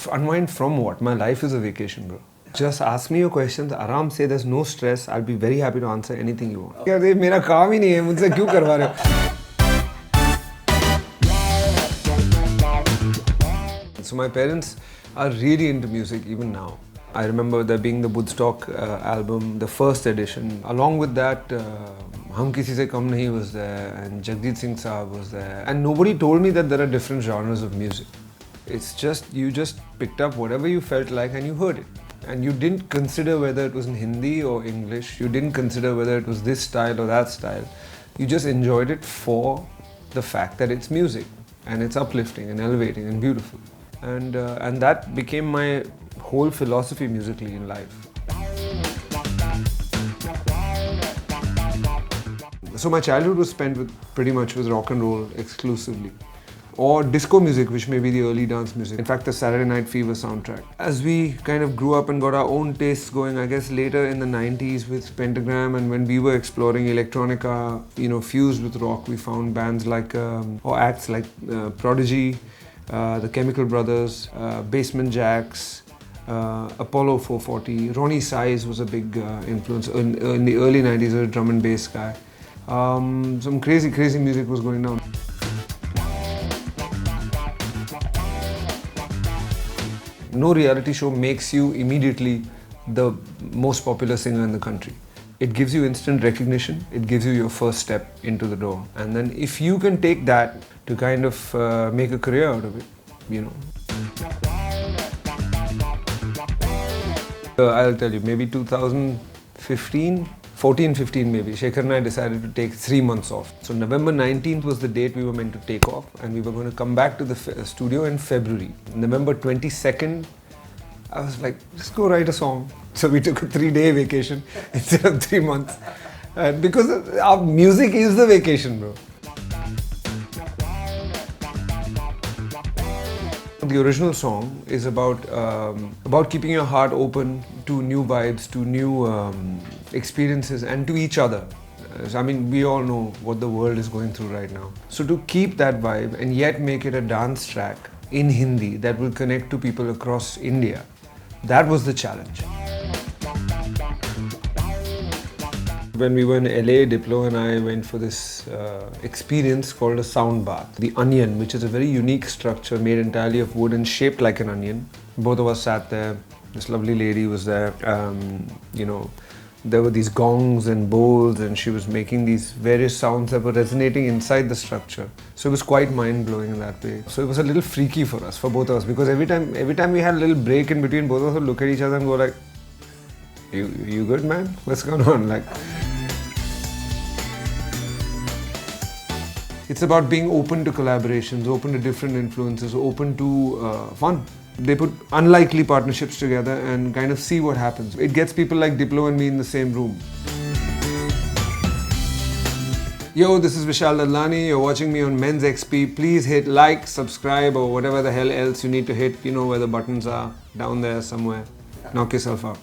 Unwind from what? My life is a vacation, bro. Just ask me your questions. Aram say there's no stress. I'll be very happy to answer anything you want. यार ये मेरा काम ही नहीं है. मुझसे क्यों करवा रहे हो? So my parents are really into music even now. I remember there being the Woodstock album, the first edition. Along with that, Hum Kisi Se Kam Nahi was there, and Jagjit Singh Saab was there. And nobody told me that there are different genres of music. It's just, you just picked up whatever you felt like and you heard it. And you didn't consider whether it was in Hindi or English. You didn't consider whether it was this style or that style. You just enjoyed it for the fact that it's music and it's uplifting and elevating and beautiful. And that became my whole philosophy musically in life. So my childhood was spent with pretty much with rock and roll exclusively. Or disco music, which may be the early dance music. In fact, the Saturday Night Fever soundtrack. As we kind of grew up and got our own tastes going, I guess later in the 90s with Pentagram, and when we were exploring electronica, fused with rock, we found bands like, or acts like Prodigy, the Chemical Brothers, Basement Jaxx, Apollo 440. Ronnie Size was a big influence. In the early 90s, a drum and bass guy. Some crazy music was going down. No reality show makes you immediately the most popular singer in the country. It gives you instant recognition, it gives you your first step into the door. And then if you can take that to kind of make a career out of it, I'll tell you, maybe 2015, 14-15 maybe, Shekhar and I decided to take 3 months off. So November 19th was the date we were meant to take off, and we were going to come back to the studio in February. November 22nd, I was like, just go write a song. So we took a 3-day vacation instead of 3 months. Because our music is the vacation, bro. The original song is about keeping your heart open to new vibes, to new experiences, and to each other. I mean, we all know what the world is going through right now. So to keep that vibe and yet make it a dance track in Hindi that will connect to people across India, that was the challenge. When we were in LA, Diplo and I went for this experience called a sound bath. The Onion, which is a very unique structure made entirely of wood and shaped like an onion. Both of us sat there. This lovely lady was there. There were these gongs and bowls, and she was making these various sounds that were resonating inside the structure. So it was quite mind-blowing in that way. So it was a little freaky for us, for both of us, because every time we had a little break in between, both of us would look at each other and go like, you good, man? What's going on? It's about being open to collaborations, open to different influences, open to fun. They put unlikely partnerships together and kind of see what happens. It gets people like Diplo and me in the same room. Yo, this is Vishal Dadlani. You're watching me on MensXP. Please hit like, subscribe, or whatever the hell else you need to hit. You know where the buttons are, down there somewhere. Knock yourself out.